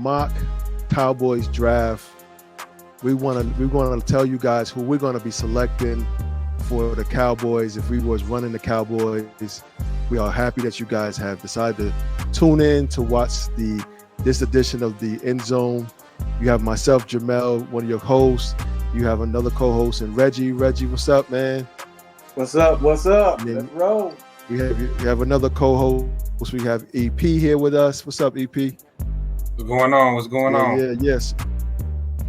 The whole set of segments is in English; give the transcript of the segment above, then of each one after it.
mock Cowboys draft. We want to tell you guys who we're going to be selecting for the Cowboys. If we was running the Cowboys, we are happy that you guys have decided to tune in to watch this edition of the End Zone. You have myself, Jamel, one of your hosts. You have another co-host, and Reggie. Reggie, what's up, man? What's up? What's up? Then Let's roll. you have another co-host. We have EP here with us. What's up, EP? What's going on? What's going on? Yes.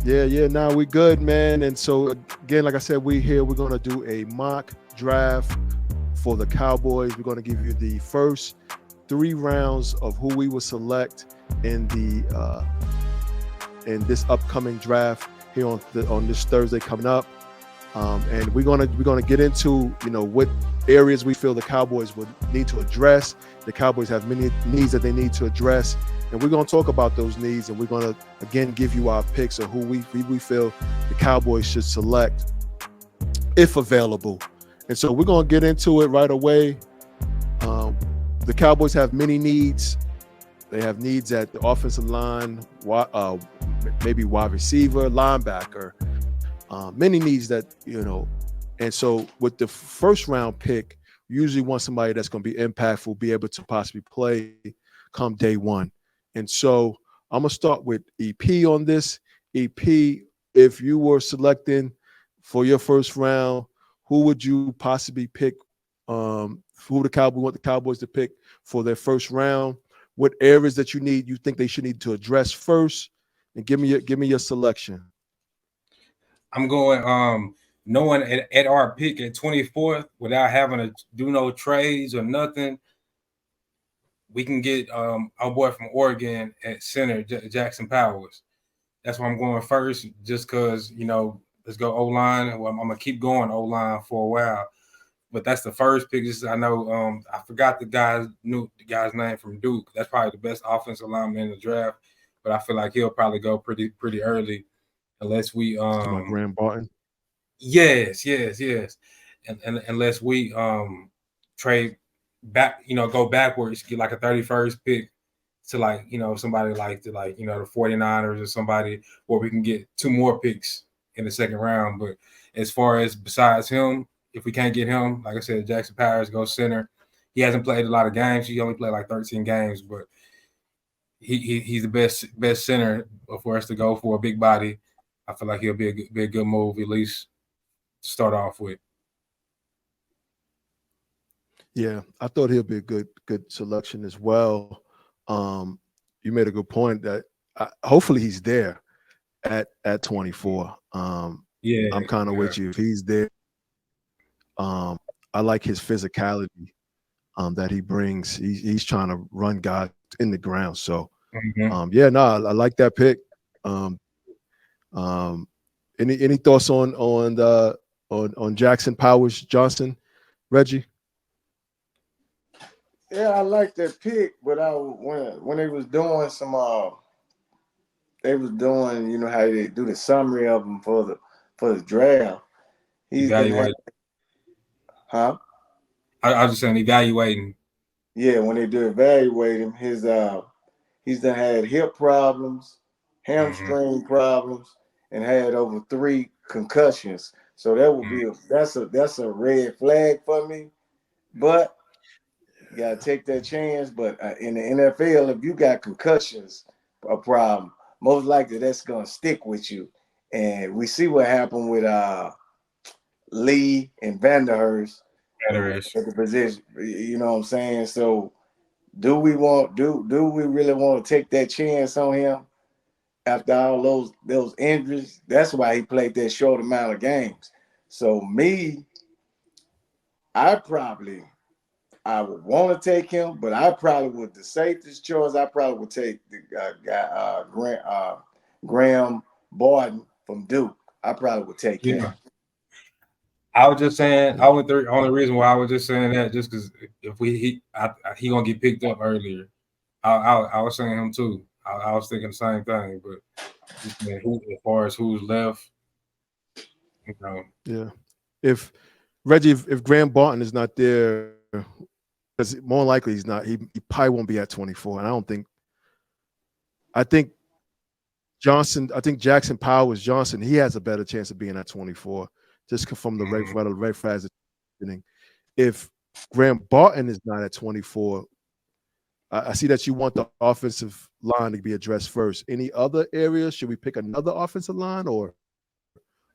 Yeah. Now we good, man. And so again, like I said, we're gonna do a mock draft for the Cowboys. We're gonna give you the first 3 rounds of who we will select in this upcoming draft here on this Thursday coming up. And we're gonna get into what areas we feel the Cowboys would need to address. The Cowboys have many needs that they need to address, and we're gonna talk about those needs. And we're gonna again give you our picks of who we feel the Cowboys should select if available. And so we're gonna get into it right away. The Cowboys have many needs. They have needs at the offensive line, maybe wide receiver, linebacker. Many needs that, and so with the first round pick, you usually want somebody that's going to be impactful, be able to possibly play come day one. And so I'm going to start with EP on this. EP, if you were selecting for your first round, who would you possibly pick? Who want the Cowboys to pick for their first round? What areas that you think they should need to address first? And give me your selection. I'm going knowing at our pick at 24th without having to do no trades or nothing. We can get our boy from Oregon at center, Jackson Powers. That's why I'm going first, just because let's go O-line. Well, I'm gonna keep going O-line for a while, but that's the first pick. I know I forgot the guy's name from Duke. That's probably the best offensive lineman in the draft, but I feel like he'll probably go pretty early. Unless we Graham Barton. Yes. And unless we trade back, go backwards, get like a 31st pick to somebody like the 49ers or somebody where we can get 2 more picks in the second round. But as far as besides him, if we can't get him, like I said, Jackson Powers goes center. He hasn't played a lot of games. He only played like 13 games, but he's the best center for us to go for a big body. I feel like he'll be a good move, at least to start off with. Yeah, I thought he'll be a good selection as well. You made a good point that hopefully he's there at 24. Yeah, I'm kind of with you. If he's there, I like his physicality that he brings. He's trying to run guys in the ground. So, I like that pick. Any thoughts on Jackson Powers Johnson, Reggie? Yeah, I like that pick, but when they was doing they was doing how they do the summary of him for the draft. He's evaluating. Huh? I was just saying evaluating. Yeah, when they do evaluate him, he's done had hip problems, hamstring problems, and had over 3 concussions. So that would be that's a red flag for me. But you gotta take that chance. But in the NFL, if you got concussions, a problem, most likely that's gonna stick with you. And we see what happened with Lee and Vanderhurst at the position. You know what I'm saying? So do we really want to take that chance on him? After all those injuries, that's why he played that short amount of games. So I would want to take him, but I probably would the safest choice. I probably would take the guy Graham Barton from Duke. I probably would take him. I was just saying. The only reason why I was just saying that just because if he gonna get picked up earlier. I was saying him too. I was thinking the same thing, but just, as far as who's left, Yeah. If Reggie, if Graham Barton is not there, because more likely he's not, he probably won't be at 24. And I think Johnson, I think Jackson Powers Johnson, he has a better chance of being at 24, just from the Mhm. red flags. If Graham Barton is not at 24, I see that you want the offensive line to be addressed first. Any other areas? Should we pick another offensive line, or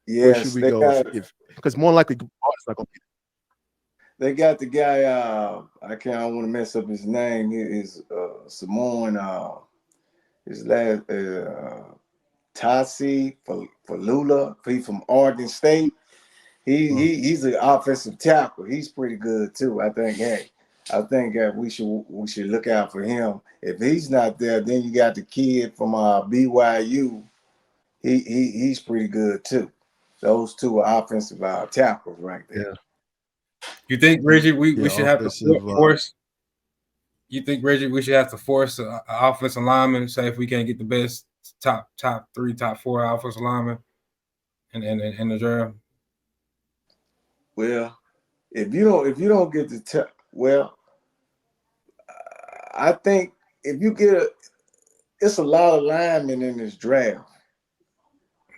where should Yes, we they go? got If because more likely Barton's not going to be they got the guy. I can't. I don't want to mess up his name. He is Samoan. His last Tasi for Lula. He's from Oregon State. He's an offensive tackle. He's pretty good too. I think. Hey, I think we should look out for him. If he's not there, then you got the kid from BYU. He's pretty good too. Those two are offensive tackles right there. Yeah. You think, Reggie, we should have to offensive, force? You think, Reggie, we should have to force an offensive lineman? Say if we can't get the best top 3, top 4 offensive linemen in the draft. Well, if you don't get the I think if you get it's a lot of linemen in this draft,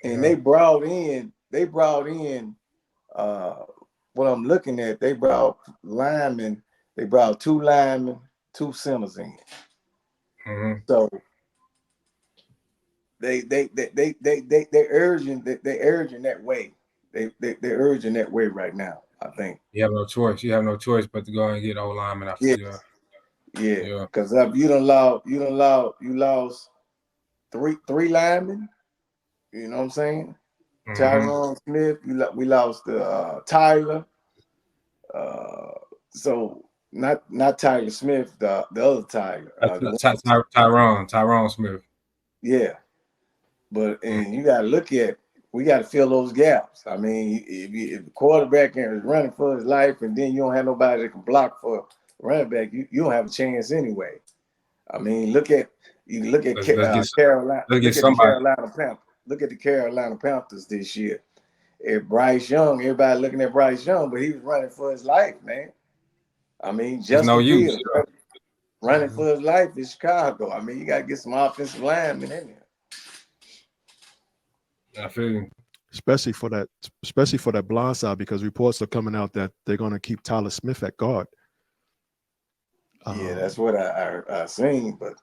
and they brought in what I'm looking at. They brought linemen. They brought 2 linemen, 2 centers in. Mm-hmm. So they urging that way. They're urging that way right now. I think. You have no choice. You have no choice but to go and get old linemen after Yeah. Because you lost three linemen. You know what I'm saying? Mm-hmm. Tyron Smith. We lost Tyler. So not Tyler Smith, the other Tyler. Tyrone Smith. Yeah, but and you got to look at. We got to fill those gaps. I mean, if the quarterback is running for his life, and then you don't have nobody that can block for running back, you don't have a chance anyway. I mean, look at Carolina. Look at the Carolina Panthers. Look at the Carolina Panthers this year. If Bryce Young, everybody looking at Bryce Young, but he was running for his life, man. I mean, Justin Fields running for his life in Chicago. I mean, you got to get some offensive linemen in there. I feel you. especially for that blind side, because reports are coming out that they're going to keep Tyler Smith at guard. Yeah, that's what I seen, but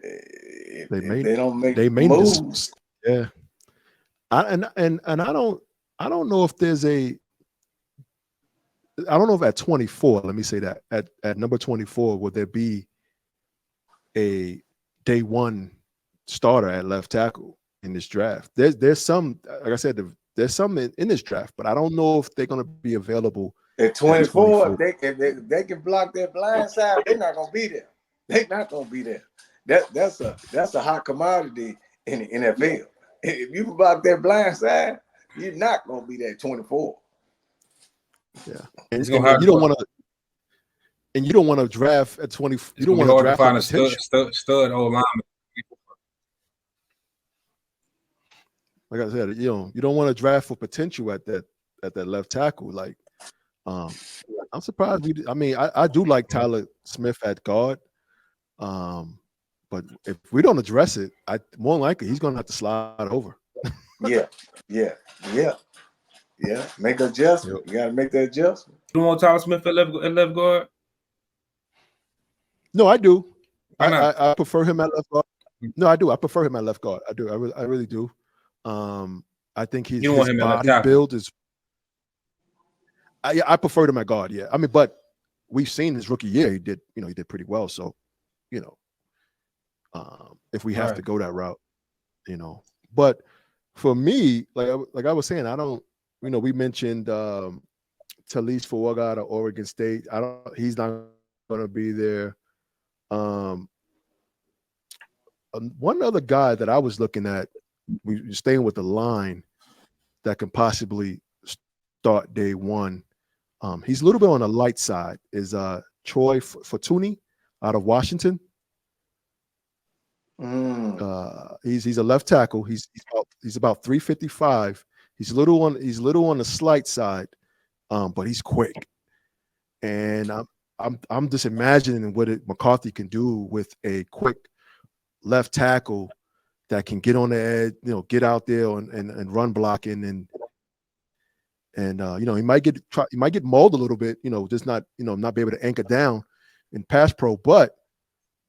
they don't make moves. Yeah, I don't know if there's I don't know if at 24, let me say that at number 24, would there be a day one starter at left tackle in this draft? There's some, like I said, there's some in this draft, but I don't know if they're going to be available at 24. If they can block their blind side, they're not going to be there. They're not going to be there. That's a hot commodity in the NFL. If you can block their blind side, you're not going to be there at 24. Yeah, and you don't want to. And you don't want to draft at 20. You don't want to draft find a stud old lineman. Like I said, you don't want to draft for potential at that left tackle. Like, I'm surprised. I do like Tyler Smith at guard. But if we don't address it, more likely he's going to have to slide over. Yeah. Make the adjustment. You got to make the adjustment. You want Tyler Smith at left guard? No, I do. I prefer him at left guard. No, I do. I prefer him at left guard. I do. I really do. I think his body build is. I preferred him at guard. Yeah, I mean, but we've seen his rookie year. He did pretty well. So, if we have to go that route, But for me, like I was saying, I don't. We mentioned Talise Fuaga out of Oregon State. He's not going to be there. One other guy that I was looking at, we staying with the line, that can possibly start day one. He's a little bit on the light side. Is Troy Fortuni out of Washington? He's a left tackle. He's about 355. He's a little on the slight side, but he's quick. And I'm just imagining what McCarthy can do with a quick left tackle that can get on the edge, get out there and run blocking and he might get mauled a little bit, just not be able to anchor down in pass pro, but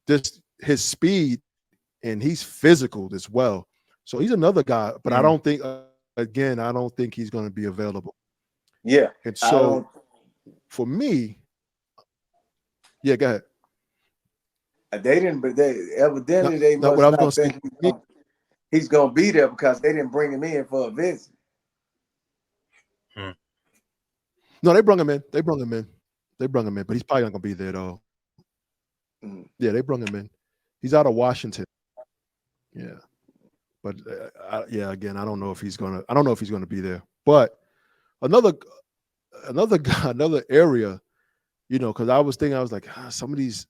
this his speed and he's physical as well. So he's another guy, but I don't think I don't think he's going to be available. Yeah. And so for me, yeah, go ahead. They didn't, but evidently they must what I was not going think to say. he's gonna be there because they didn't bring him in for a visit. No, they brought him in. But he's probably not gonna be there though. Yeah, they brought him in. He's out of Washington. Yeah, but again, I don't know if he's gonna be there. But another guy, another area, because I was like, some of these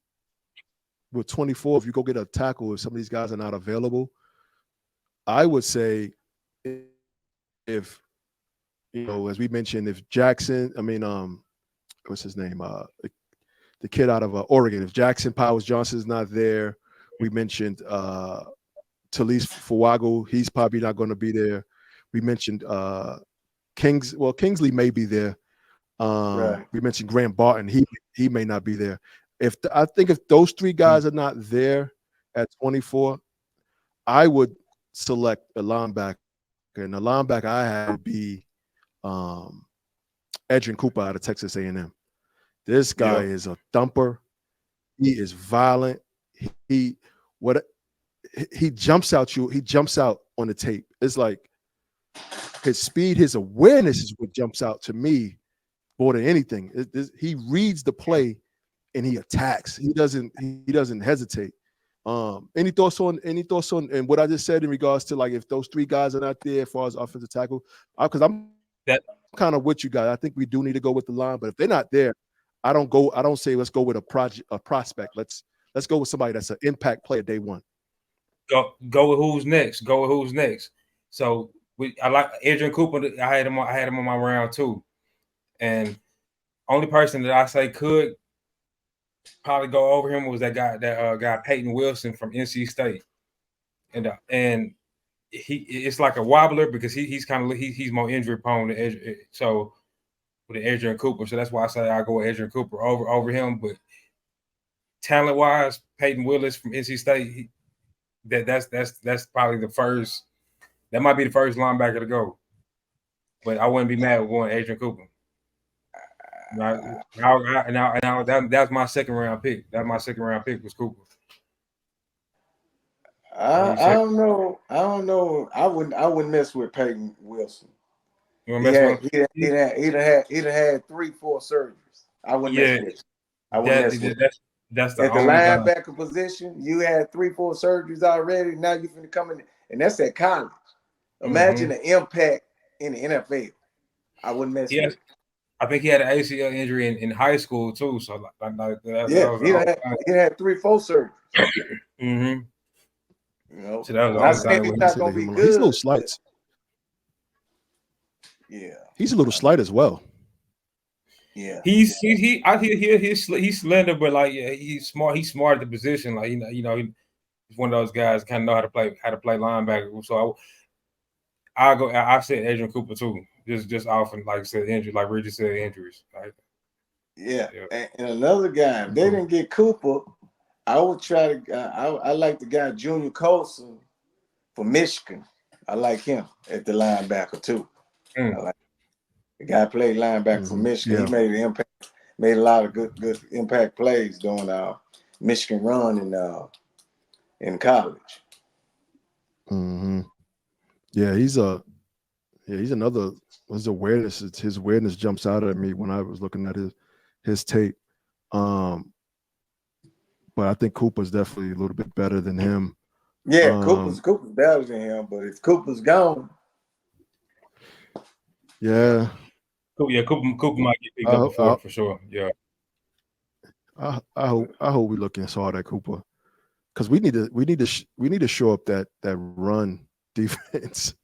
with 24, if you go get a tackle, if some of these guys are not available, I would say if as we mentioned, if Jackson, what's his name? The kid out of Oregon. If Jackson Powers Johnson is not there, we mentioned Talise Fuago. He's probably not going to be there. We mentioned Kingsley may be there. Right. We mentioned Graham Barton. He may not be there. I think if those three guys are not there at 24, I would select a linebacker, and the linebacker I had would be Edrin Cooper out of Texas A&M. This guy is a thumper. He is violent. He jumps out you. He jumps out on the tape. It's like his speed, his awareness is what jumps out to me more than anything. He reads the play and he attacks. He doesn't hesitate. Any thoughts on and what I just said in regards to like if those three guys are not there as far as offensive tackle? Because I'm kind of with you guys. I think we do need to go with the line, but if they're not there, I don't say let's go with a prospect. Let's go with somebody that's an impact player day one. Go with who's next. So I like Adrian Cooper. I had him on my round too, and only person that I say could probably go over him was that guy Peyton Wilson from NC State, and it's like a wobbler because he's more injury prone so with Adrian Cooper. So that's why I say I go with Adrian Cooper over him. But talent wise, Peyton Willis from NC State, that's probably the first. That might be the first linebacker to go. But I wouldn't be mad with going Adrian Cooper. Now that's my second round pick. That's my second round pick was Cooper. I don't know. I wouldn't mess with Peyton Wilson. He'd had 3-4 surgeries. I wouldn't mess with him. I wouldn't mess with him. That's the at the only linebacker position. You had 3-4 surgeries already. Now you're finna come in, and that's at college. Imagine the impact in the NFL. I wouldn't mess with him. I think he had an ACL injury in high school too. So he had 3-4 surgeries. So that was I think he's not gonna be good. He's a little slight. Yeah, he's a little slight as well. Yeah, he's slender, but like he's smart. He's smart at the position. Like he's one of those guys kind of know how to play linebacker. So I said Adrian Cooper too. Just often like I said injuries, like Reggie said injuries. Right? Yeah. And another guy, if they didn't get Cooper, I would try to. I like the guy Junior Colson from Michigan. I like him at the linebacker too. I like the guy played linebacker for Michigan. He made an impact, made a lot of good impact plays during Michigan run in college. Yeah, he's another. His awareness jumps out at me when I was looking at his tape. But I think Cooper's definitely a little bit better than him. Yeah, Cooper's better than him. But if Cooper's gone, Cooper might get picked up before for sure. Yeah. I hope we looking hard at Cooper because we need to shore up that run defense.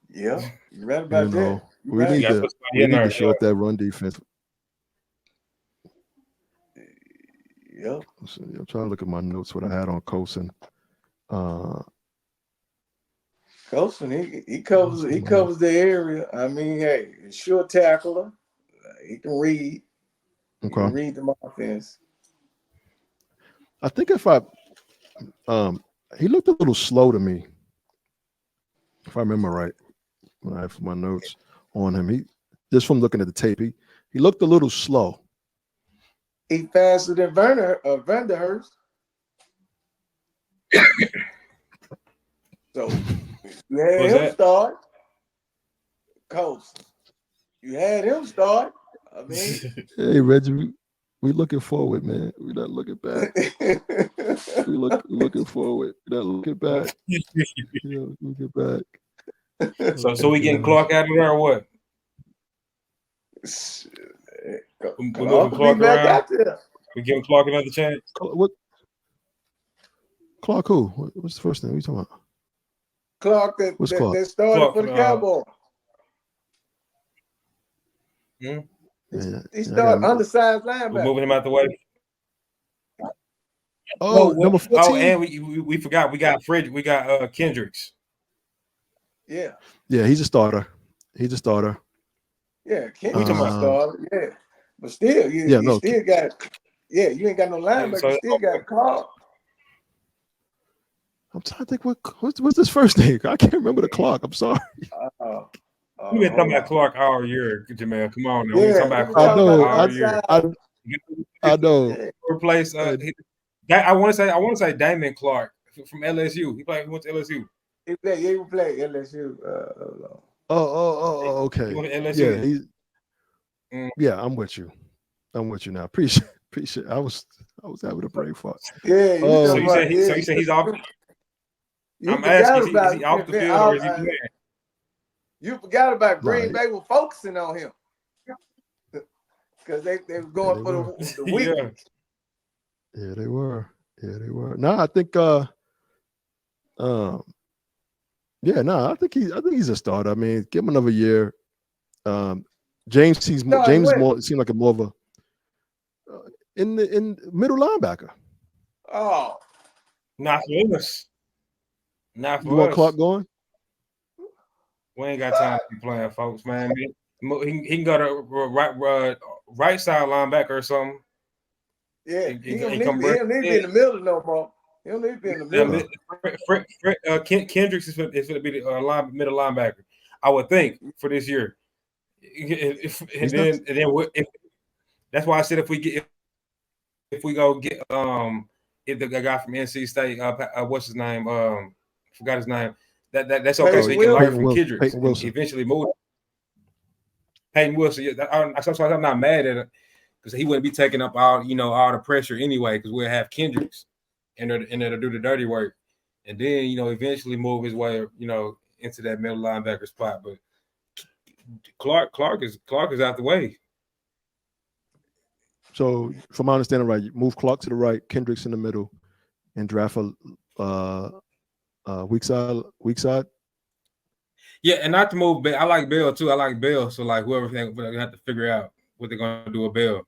Yeah, you're right about that. We need to shore up that run defense. Yep. I'm trying to look at my notes what I had on Colson. Colson, he covers the area. I mean, hey, sure tackler. He can read. He Okay. can read the offense. I think he looked a little slow to me, if I remember right. When I have my notes on him, he just from looking at the tape, he looked a little slow. He faster than Vanderhurst. So you had him start. Colson. You had him start. I mean, hey Reggie, we looking forward, man. We're not looking back. we looking forward. We're not looking back. Looking back. So we getting Clark out of there or what? We moving Clark around. We giving Clark another chance. What? Clark who? What's the first name? What are you talking about? Clark that started Clark, for the Cowboys. He started undersized linebacker. We're moving him out the way. Number 14. Oh, and we forgot we got Fred. We got Kendricks. Yeah, he's a starter. Yeah, Kendricks a starter. Yeah, but still, you still got. Yeah, you ain't got no linebacker. You still got Clark. I'm trying to think what's his first name. I can't remember the Clark. I'm sorry. We've been talking about Clark all year, Jamel. Come on, now. Yeah, we talking about Clark all year. I know. Replace. I want to say Damon Clark from LSU. He went to LSU. He played LSU. Okay. He went to LSU. Yeah, I'm with you now. Appreciate. I was having a brain fart. Yeah. So you said he's off. I'm asking, is he off the field or is he playing? You forgot about Green Bay was focusing on him because they were going for the weekend. Yeah, they were. No, I think. I think he's a starter. I mean, give him another year. James seems seemed like a more of a in middle linebacker. Oh, not for us. Not for you want Clark going? We ain't got time to be playing, folks, man. He can go to right side linebacker or something. Yeah, he don't need to be in the middle no more. He don't need to be in the middle. Kendricks is going to be the middle linebacker, I would think, for this year. That's why I said if we go get the guy from NC State, what's his name? Forgot his name. That's okay. So he can learn from Kendricks and eventually move. Peyton Wilson. Yeah, I'm not mad at it because he wouldn't be taking up all the pressure anyway because we'll have Kendricks and they'll do the dirty work and then eventually move his way into that middle linebacker spot. But Clark is out the way. So, from my understanding, right, you move Clark to the right, Kendricks in the middle, and draft a weak side. Yeah, and not to move. I like Bell too. I like Bell. So like whoever they have to figure out what they're gonna do with Bell.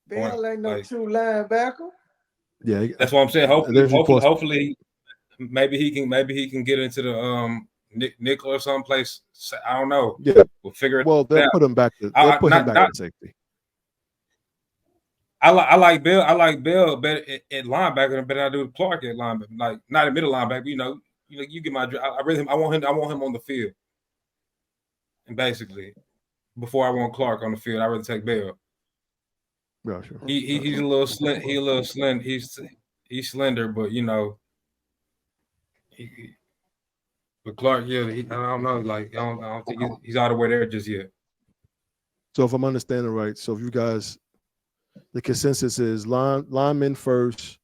Bell ain't no true linebacker. Yeah, that's what I'm saying. Hopefully, maybe he can get into the nickel or someplace. I don't know. Yeah, we'll figure it. Well, they'll out. put him back. They'll put him back at safety. I like Bell. I like Bell better at linebacker than I do Clark at linebacker. Like not a middle linebacker. You get my. I want him on the field. And basically, before I want Clark on the field, I'd rather take Bell. Gotcha. He's a little slender. He's a little slender. He's slender, but but Clark, yeah, I don't know. Like I don't think he's all the way there just yet. So if I'm understanding right, so if you guys, the consensus is linemen first,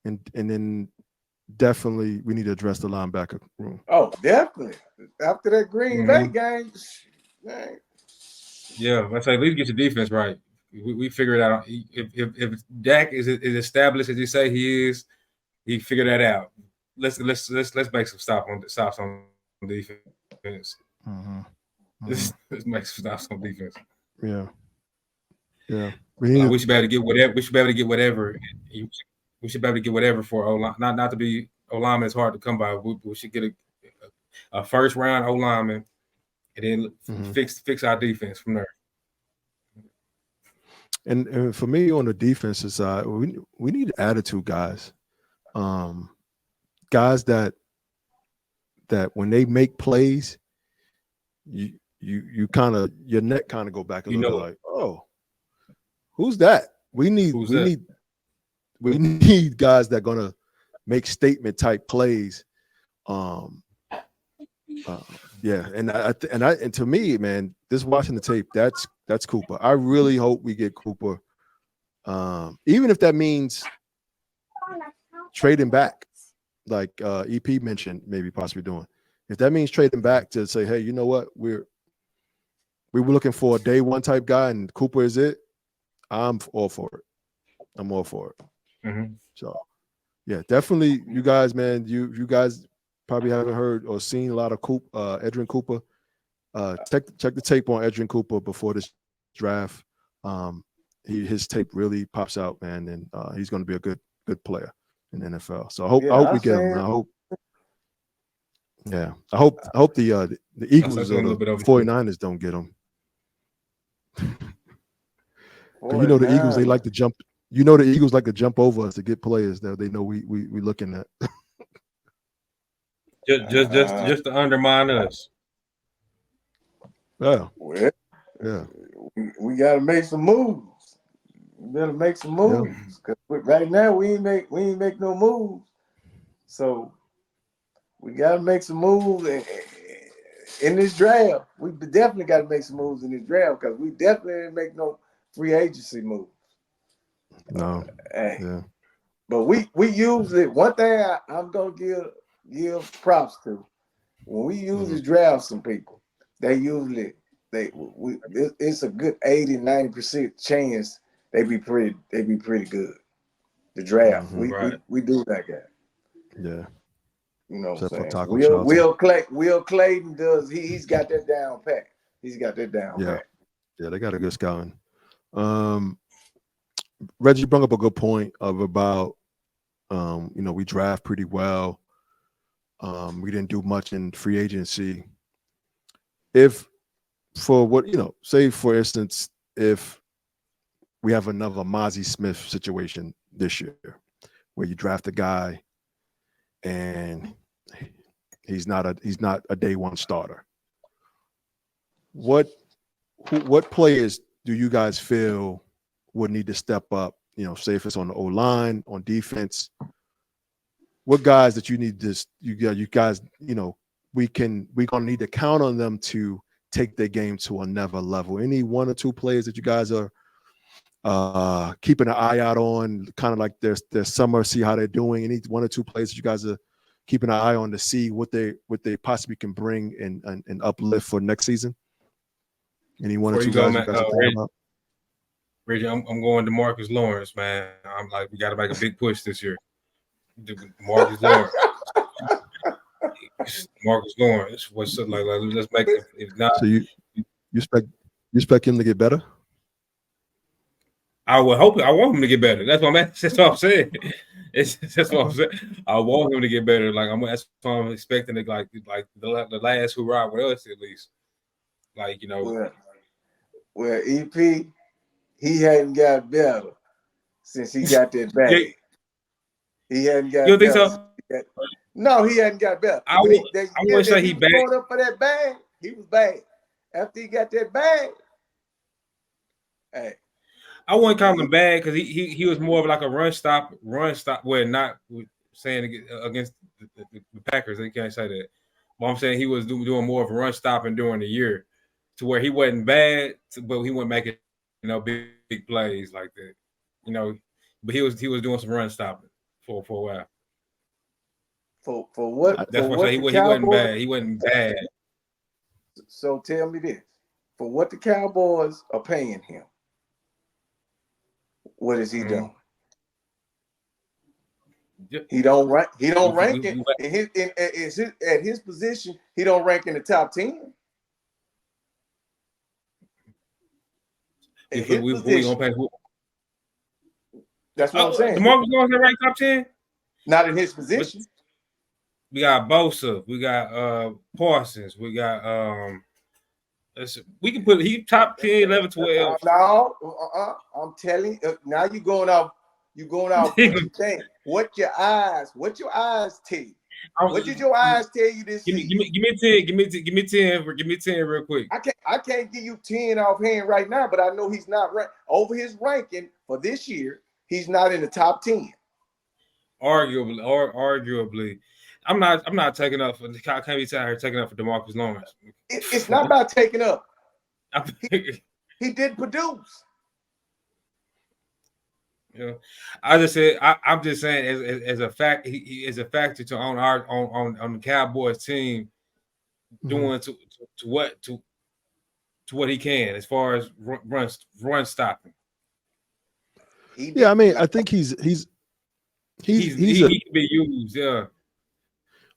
and then definitely we need to address the linebacker room. Oh, definitely. After that Green Bay game, yeah, let's say at least get your defense right. We figure it out. If Dak is established as you say he is, he figured that out. Let's make some stops on defense. Let's make some stops on defense. Yeah. We should be able to get whatever. We should be able to get whatever for O-line. Not to be O-lineman is hard to come by. We should get a first round O-lineman and then fix our defense from there. And for me on the defensive side, we need attitude guys. Guys that when they make plays, you kind of your neck kind of go back a little bit like, oh, who's that? We need guys that are gonna make statement type plays. Yeah, and to me, man, this watching the tape, that's Cooper. I really hope we get Cooper, even if that means trading back, like EP mentioned, maybe possibly doing. If that means trading back to say, hey, you know what, we were looking for a day one type guy, and Cooper is it. I'm all for it. I'm all for it. So, yeah, definitely, you guys, man. You guys probably haven't heard or seen a lot of Edgerrin Cooper. Check the tape on Edgerrin Cooper before this draft. His tape really pops out, man, and he's going to be a good player in the NFL. So I hope we get him. I hope. Yeah, I hope the Eagles or the 49ers don't get him. You know the Eagles, they like to jump. You know the Eagles like to jump over us to get players that they know we looking at. just to undermine us. Yeah. Well, yeah. We got to make some moves. We better make some moves. Cause right now we ain't make no moves. So we got to make some moves in this draft. We definitely got to make some moves in this draft because we definitely didn't make no free agency moves. No. Yeah. But we usually, one thing I'm gonna give props to, when we usually draft some people, it's a good 80-90% chance they be pretty good. The draft. We do that guy. Yeah. You know what I'm saying? Will Clayton does he's got that down pat. He's got that down pat. Yeah, they got a good scouting. Reggie brought up a good point about we draft pretty well. We didn't do much in free agency. If for what, say for instance, if we have another Mozzie Smith situation this year where you draft a guy and he's not a day one starter. What players do you guys feel would need to step up? Say if it's on the O-line, on defense. What guys that you need to we gonna need to count on them to take their game to another level? Any one or two players that you guys are keeping an eye out on, kind of like their summer, see how they're doing? Any one or two players that you guys are keeping an eye on to see what they possibly can bring and uplift for next season? Any one or two guys you guys are thinking about? Reggie, I'm going to Marcus Lawrence, man. I'm like, we got to make a big push this year. Marcus Lawrence. Marcus Lawrence. What's up? Like let's make it. If not, so you expect him to get better? I would hope. I want him to get better. That's what I'm saying. That's what I'm saying. I want him to get better. That's what I'm expecting. To like the last hurrah with us at least. Well, EP, he hadn't got better since he got that bag. He hadn't got better. You think so? No, he hadn't got better. I wouldn't say he bad. Up for that bag, he was bad. After he got that bag, hey. I wouldn't call him bad because he was more of like a run stop. Well, not saying against the Packers. They can't say that. But I'm saying he was doing more of a run stopping during the year, to where he wasn't bad, but he wasn't making big plays like that. But he was doing some run stopping for a while. For what? That's what he wasn't bad. He wasn't bad. So tell me this: for what the Cowboys are paying him, what is he doing? He don't rank. He don't rank at his position. He don't rank in the top 10. We gonna pay who? That's what I'm saying. DeMarcus Lawrence ranked top 10. Not in his position. We got Bosa. We got Parsons. We got we can put he top 10, 11, 12. No, I'm telling you. Now you're going off. You're going off what you think. What your eyes tell you. What did your eyes tell you this season? Give me 10. Give me 10. Give me 10 real quick. I can't give you 10 offhand right now, but I know he's not over his ranking for this year. He's not in the top 10. Arguably. I'm not taking up for. I can't be tired taking up for DeMarcus Lawrence. It's not about taking up. He did produce. Yeah, I just said I'm just saying as a fact he is a factor to on the Cowboys team doing to what he can as far as run stopping. Yeah, I mean, I think he can be used. Yeah,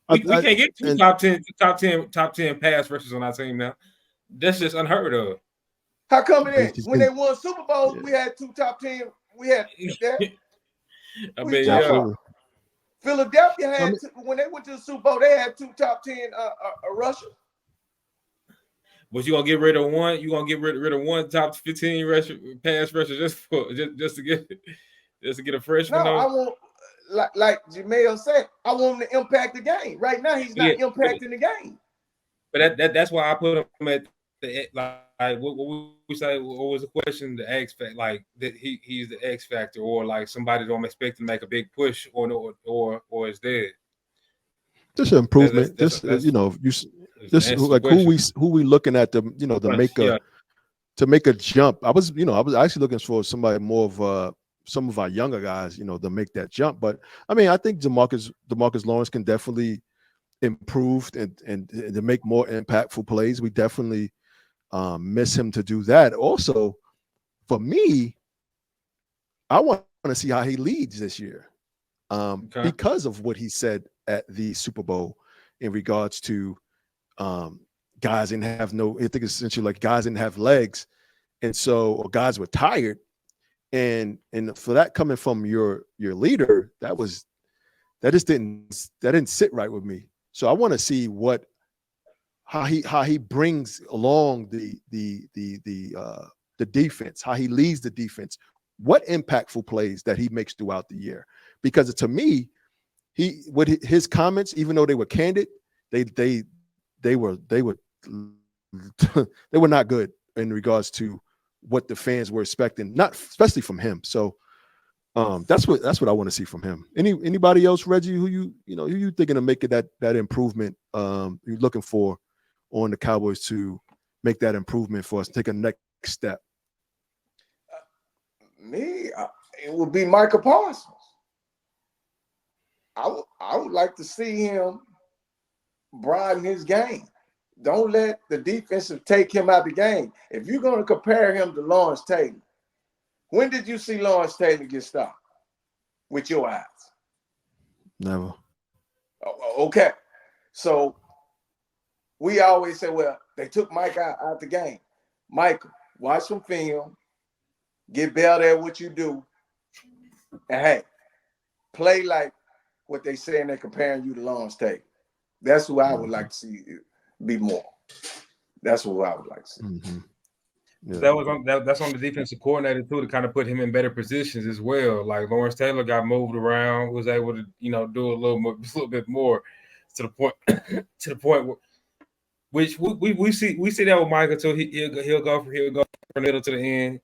we can't get two top 10 pass rushers on our team now. That's just unheard of. How come it ain't? When they won Super Bowls, we had two top 10. We had that. I mean, yeah. Philadelphia had when they went to the Super Bowl, they had two top 10 rushers. But you gonna get rid of one? You gonna get rid of one top 15 pass rusher just to get a freshman? No, I want like Jamel said, I want him to impact the game. Right now, he's not impacting the game. But that's why I put him at the like what we say. What was the question? The X factor, like that he's the X factor, or like somebody don't expect to make a big push, or is dead. Just an improvement. Just like who we looking at to to make a jump. I was actually looking for somebody more of some of our younger guys, to make that jump. But I mean, I think DeMarcus Lawrence can definitely improve and to make more impactful plays. We definitely miss him to do that. Also, for me, I want to see how he leads this year because of what he said at the Super Bowl in regards to guys didn't have I think it's essentially like guys didn't have legs, and so or guys were tired, and for that coming from your leader, that didn't sit right with me. So I want to see how he brings along the defense, how he leads the defense, what impactful plays that he makes throughout the year. Because to me, his comments, even though they were candid, they were not good in regards to what the fans were expecting, not especially from him. So that's what I want to see from him. Anybody else, Reggie, who you thinking of making that improvement you're looking for on the Cowboys to make that improvement for us, take a next step? It would be Michael Parsons. I would like to see him broaden his game. Don't let the defensive take him out of the game. If you're going to compare him to Lawrence Taylor, when did you see Lawrence Taylor get stopped with your eyes? Never. Okay. So we always say, well, they took Mike out the game. Michael, watch some film, get better at what you do, and hey, play like what they saying they're comparing you to Lawrence Taylor. That's who I would like to see be more. That's who I would like to see. Mm-hmm. Yeah. That's on the defensive coordinator too, to kind of put him in better positions as well. Like Lawrence Taylor got moved around, was able to do a little bit more to the point where, which we see that with Michael too. He'll go from the middle to the end,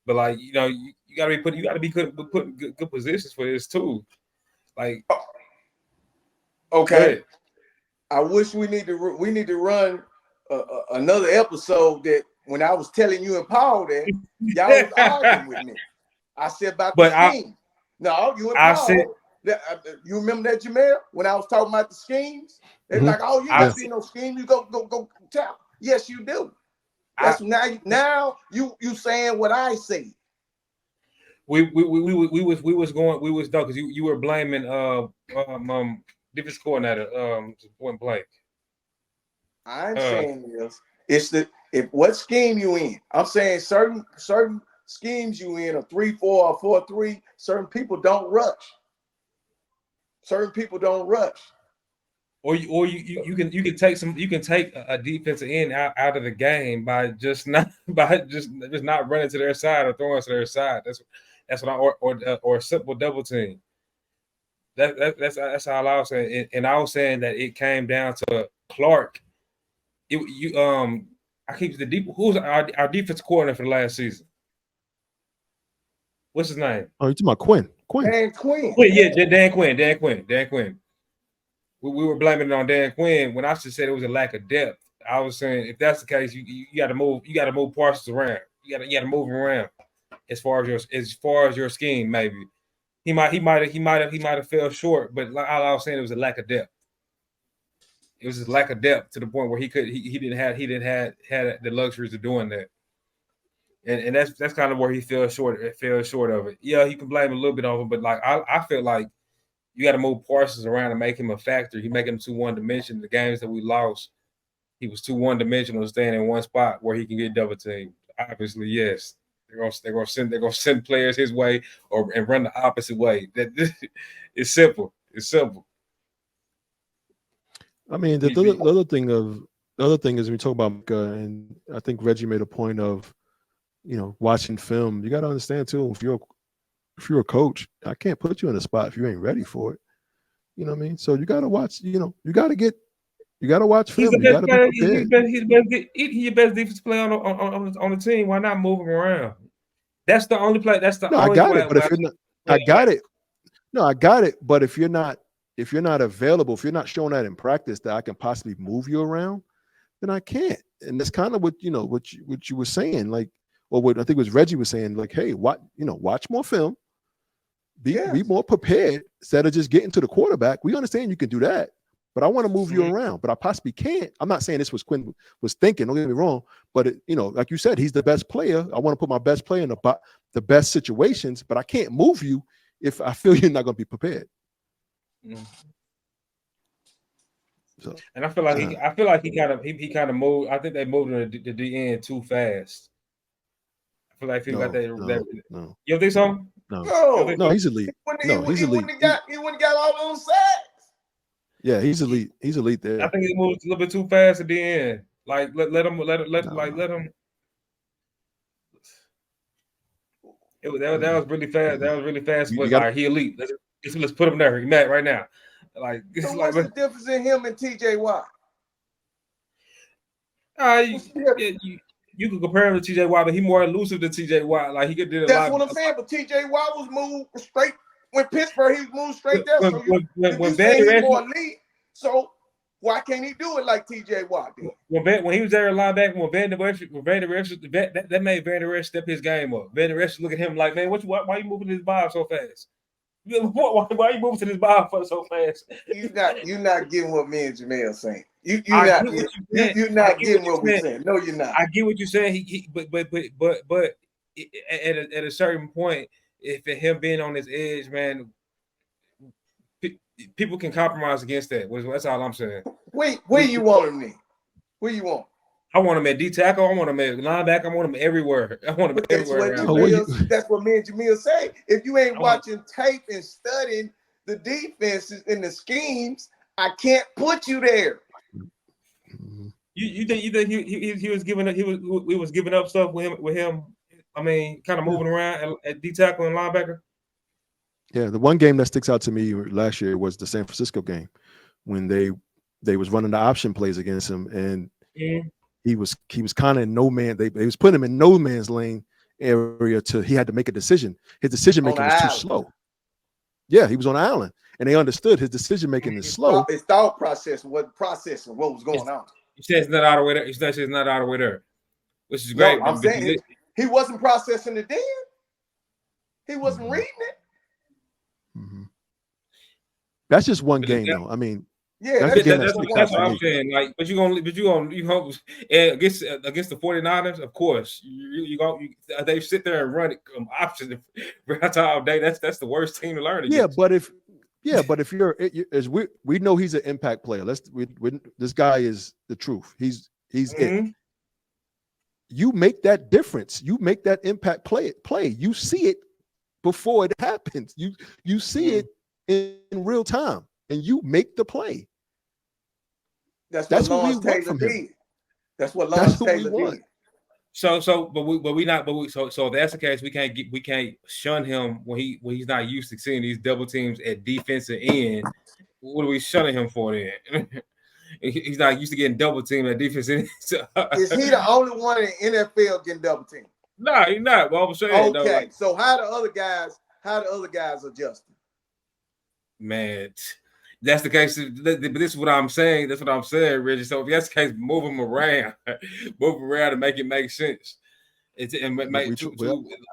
but like you gotta be putting good positions for this too. Like okay, I wish we need to run another episode that when I was telling you and Paul that y'all was arguing with me. I said about the scheme. No, you and Paul. You remember that, Jamel? When I was talking about the schemes, they're like, "Oh, you don't see no scheme. You go tell." Yes, you do. That's now you saying what I say. We was because you were blaming defense coordinator point blank. I'm saying this. It's what scheme you in. I'm saying certain schemes you in, a 3-4 or 4-3. Certain people don't rush. you can take a defensive end out of the game by just not running to their side or throwing to their side. That's what or a simple double team. That's all I was saying, and I was saying that it came down to Clark. I keep the deep. Who's our defense coordinator for the last season? What's his name? Oh, you talking about Quinn? Dan Quinn. Yeah, Dan Quinn. We were blaming it on Dan Quinn when I just said it was a lack of depth. I was saying if that's the case, you got to move. You got to move Parsons around. You got to move him around as far as your scheme. Maybe he might have fell short, but like all I was saying, it was a lack of depth. It was just lack of depth to the point where he didn't have the luxuries of doing that. And that's kind of where he fell short of it. Yeah, he can blame a little bit of it, but like I feel like you got to move Parsons around and make him a factor. You make him too one-dimensional. The games that we lost, he was too one-dimensional, staying in one spot where he can get double teamed. Obviously, yes, they're gonna send players his way and run the opposite way. It's simple. It's simple. I mean, the other thing is when we talk about Micah, and I think Reggie made a point of, watching film. You got to understand too, if you're a coach, I can't put you in a spot if you ain't ready for it. You know what I mean? So you got to watch. You got to watch film. You got to be prepared. He's your best defensive player on the team. Why not move him around? That's the only play. That's the only. I got it. But if you're not, I got it. No, I got it. But if you're not available, if you're not showing that in practice that I can possibly move you around, then I can't. And that's kind of what you were saying, like, or what I think was Reggie was saying, like, hey, watch more film, be more prepared instead of just getting to the quarterback. We understand you can do that, but I want to move you around, but I possibly can't. I'm not saying this was Quinn was thinking. Don't get me wrong, but like you said, he's the best player. I want to put my best player in the best situations, but I can't move you if I feel you're not going to be prepared. So, and I feel like he kind of moved. I think they moved the D end too fast. I feel like he got that. No. You don't think so? No, he's elite. He's elite. He wouldn't got all those sacks. Yeah, he's elite. He's elite there. I think he moved a little bit too fast at the end. Like let him. That was really fast. That was really fast. But he elite. Let's put him there. He's mad right now. Like, so what's the difference in him and TJ Watt? You could compare him to TJ Watt, but he's more elusive than TJ Watt. Like he could do a lot. That's what I'm saying. But TJ Watt was moved straight when Pittsburgh. He moved straight there. When he's more elite, so why can't he do it like TJ Watt did? When he was there at linebacker, when Van Der Esch, that made Van Der Esch step his game up. Van Der Esch look at him like, man, why you moving this ball so fast? Why are you moving to this ball for so fast? You're not getting what me and Jamel saying. You're not getting what we're saying. No, you're not. I get what you're saying. But at a certain point, if him being on his edge, man, people can compromise against that. That's all I'm saying. Where you want him then? Where you want? I want him at D tackle. I want him at linebacker. I want him everywhere. I want him everywhere. That's what me and Jamil say. If you ain't watching tape and studying the defenses and the schemes, I can't put you there. You think he was giving up? We was giving up stuff with him. I mean, kind of moving around at D tackle and linebacker. Yeah, the one game that sticks out to me last year was the San Francisco game when they was running the option plays against him, and he was kind of in no man. They was putting him in no man's lane area he had to make a decision. His decision making was too slow. Yeah, he was on an island, and they understood his decision making is slow. His thought process wasn't processing what was going on. He says it's not out of the way there. He says it's not out of the way there, which is great. No, I'm saying he wasn't processing it then. He wasn't reading it. Mm-hmm. That's just one game, though. I mean, yeah, that's what I'm saying. Like, but you hope against the 49ers, of course. They sit there and run options all day. That's the worst team to learn against. But if you're as we know he's an impact player. This guy is the truth. He's it. You make that difference. You make that impact play. You see it before it happens. You see it in real time, and you make the play. That's what That's what we Lawrence want Taylor from him. did. That's what That's Lawrence what we Taylor want. did. So if that's the case, we can't shun him when he's not used to seeing these double teams at defensive end. What are we shunning him for then? He's not used to getting double teamed at defensive end. Is he the only one in NFL getting double teamed? No, he's not. Well, I'm saying Okay, like, so how the other guys adjusting? Man, that's the case. But this is what I'm saying. That's what I'm saying, Reggie. So if that's the case, move him around, to make it make sense. It's and make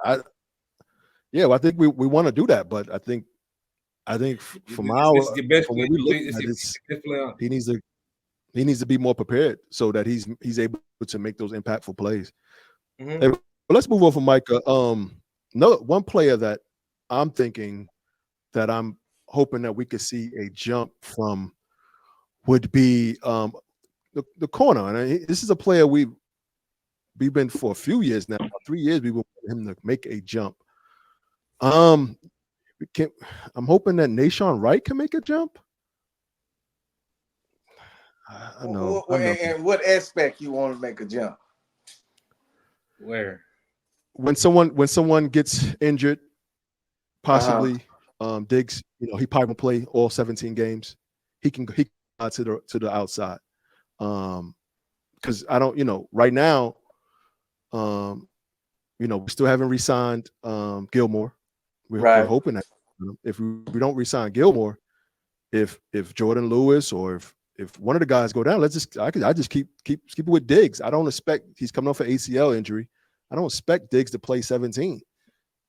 I think we want to do that, but I think from what we look at, he needs to be more prepared so that he's able to make those impactful plays. Mm-hmm. Hey, let's move on from Micah. One player that I'm thinking that I'm hoping that we could see a jump from would be the corner. And this is a player we've been for a few years now, 3 years. We want him to make a jump. I'm hoping that Nahshon Wright can make a jump. I know. And what aspect you want to make a jump? Where? When someone gets injured, possibly Diggs, he probably will play all 17 games. He can to the outside. Because I don't, right now, we still haven't re-signed Gilmore. We're hoping that if we don't re-sign Gilmore, if Jordan Lewis or if one of the guys go down, I just keep it with Diggs. I don't expect he's coming off an ACL injury. I don't expect Diggs to play 17.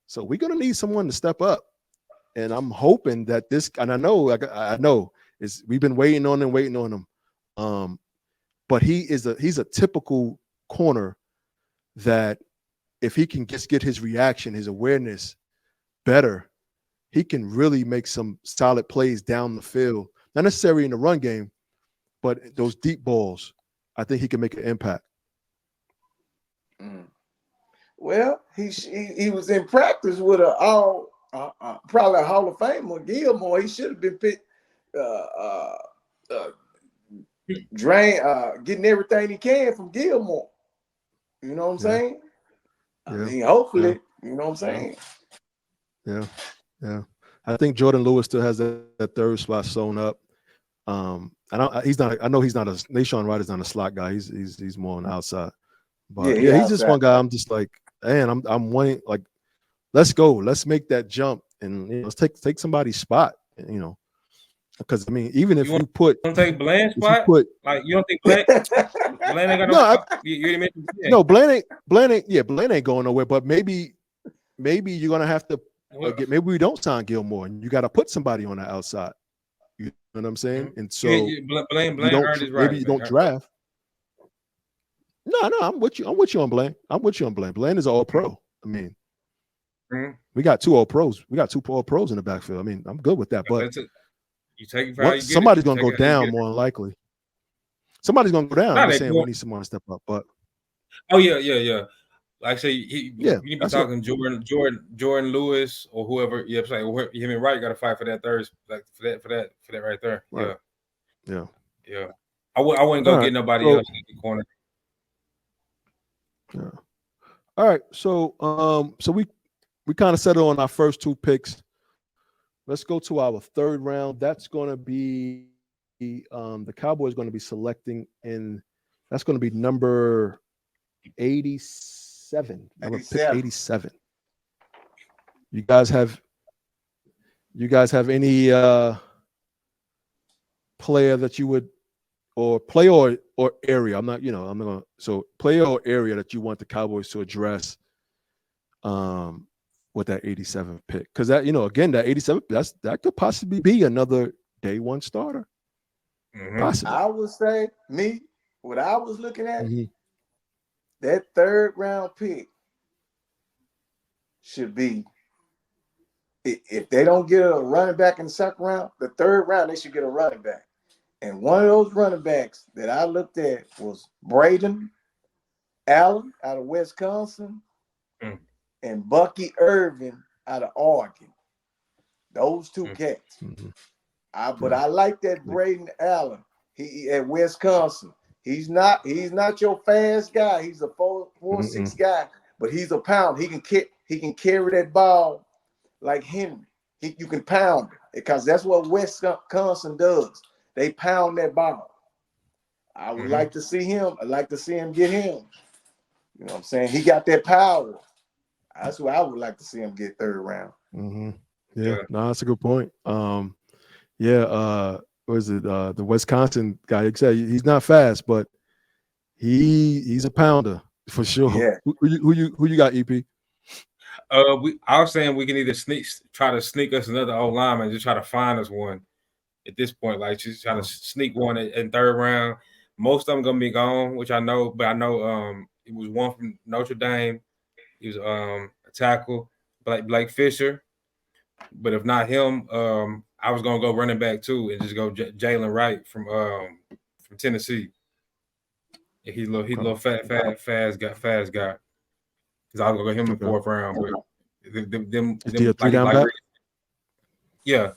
So we're gonna need someone to step up. And I'm hoping that and I know we've been waiting on him. But he's a typical corner that if he can just get his reaction, his awareness better, he can really make some solid plays down the field. Not necessarily in the run game, but those deep balls, I think he can make an impact. Well, he was in practice with probably a Hall of Famer, Gilmore. He should have been picked, getting everything he can from Gilmore. You know what I'm saying? Yeah. I mean, hopefully, you know what I'm saying? Yeah. I think Jordan Lewis still has that third spot sewn up. I know he's not Nahshon Wright is not a slot guy. He's more on the outside. But he's just one guy. I'm just like, man, I'm wanting, like, let's go. Let's make that jump and let's take somebody's spot, because I mean, even if you don't take Bland's spot, you don't think Bland ain't got no Bland ain't going nowhere. But maybe you're gonna have to maybe we don't sign Gilmore and you got to put somebody on the outside. You know what I'm saying? And so Bland earned his right. Maybe you don't draft. No, I'm with you on Bland. Bland is an All-Pro. I mean, we got 2 All-Pros. We got 2 All-Pros in the backfield. I mean, I'm good with that. But you take it for how you get somebody's going to go down more than likely. Somebody's going to go down. I'm just saying we need someone to step up. But like I say, you need to be talking Jordan Lewis or whoever. Yeah, him and Wright got to fight for that third, like for that right there. Right. Yeah. I wouldn't go get nobody else in the corner. Yeah. All right. So we kind of settled on our first 2 picks. Let's go to our third round. That's going to be the Cowboys going to be selecting that's going to be number 87. Number 87. You guys have any player that you would or player or area? I'm not gonna player or area that you want the Cowboys to address with that 87 pick, because that again that 87 that could possibly be another day 1 starter. Possibly. I would say what I was looking at, that third round pick should be, if they don't get a running back in the second round, the third round they should get a running back. And one of those running backs that I looked at was Braden Allen out of Wisconsin and Bucky Irvin out of Oregon. Those 2 cats. But I like that Braden Allen He at Wisconsin. He's not your fast guy. He's a 4.6 guy, but he's a pound. He can carry that ball like Henry. You can pound it because that's what Wisconsin does. They pound that ball. I would like to see him. I'd like to see him get him. You know what I'm saying? He got that power. That's what I would like to see him get third round. Yeah, no, that's a good point. What is it? The Wisconsin guy, exactly. He's not fast, but he's a pounder for sure. Yeah. Who you got, EP? I was saying we can either try to sneak us another old lineman, just try to find us one at this point. Like just try to sneak one in third round. Most of them gonna be gone, which I know, but I know it was one from Notre Dame. He was a tackle, Blake Fisher. But if not him, I was gonna go running back too and just go Jalen Wright from Tennessee. He's a little fast guy. Because I was gonna go him in the fourth round. But them Is he a three-down back? Yeah.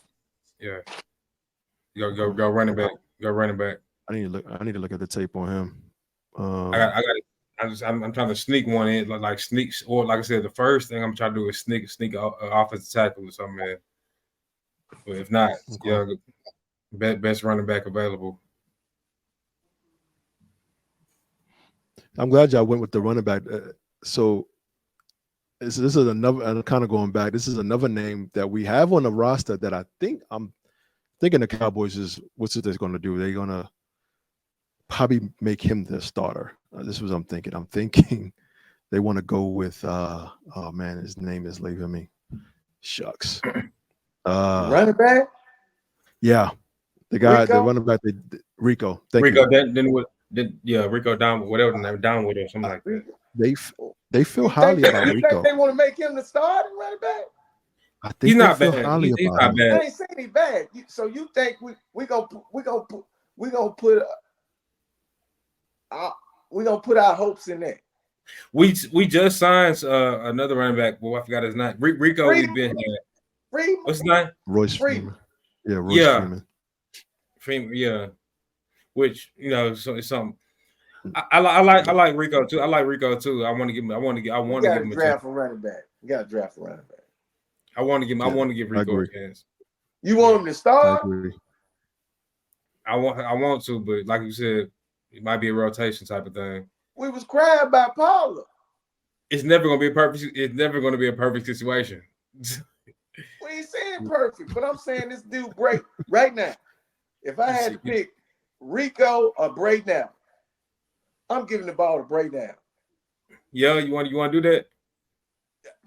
Go running back. Go running back. I need to look at the tape on him. I'm trying to sneak one in, like sneaks, or like I said, the first thing I'm trying to do is sneak offensive tackle or something, man. But if not, best running back available. I'm glad y'all went with the running back. So this is another, and kind of going back. This is another name that we have on the roster that I'm thinking the Cowboys is what's it they're going to do? They're going to probably make him the starter. This is what I'm thinking. I'm thinking they want to go with oh man, his name is leaving me. Shucks. Running back? Yeah. The guy, the running back, Rico. Rico, Rico Down, whatever the name, Downwood or something like that. They feel highly about Rico. They want to make him the starting running back? I think he's not bad. He's not bad. I ain't saying he's bad. So you think we gonna put our hopes in that? We just signed another running back. Well, I forgot his name. Rico. We've been here. Freeman? What's his name? Royce Freeman. Yeah, Royce Freeman. Freeman. Yeah. Which so it's something. I like Rico too. I like Rico too. I want to give him a draft for running back. You got to draft for running back. I want to give Rico a chance. You want him to start? I want to, but like you said, it might be a rotation type of thing. We was crying about Paula. It's never going to be a perfect situation. We ain't saying perfect, but I'm saying this dude break right now. If I had to pick Rico or Bray now, I'm giving the ball to Bray now. Yeah, you want to do that?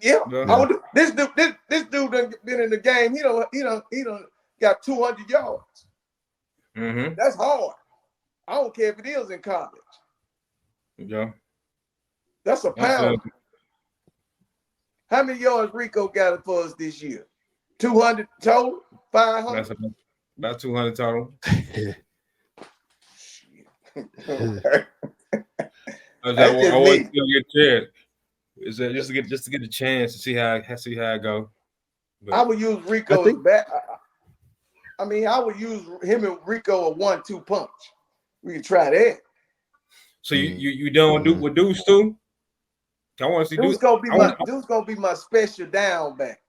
Yeah. I would do, this dude done been in the game. He don't got 200 yards. Mm-hmm. That's hard. I don't care if it is in college. Yeah. That's a pound. How many yards Rico got for us this year? 200 total? 500? That's about 200 total. I want to get a chance. Is that just to get a chance to see how it go? But I would use Rico as back. I would use him and Rico a 1-2 punch. We can try that. So you done with Deuce too? I want to see Deuce. Deuce gonna be my special down back.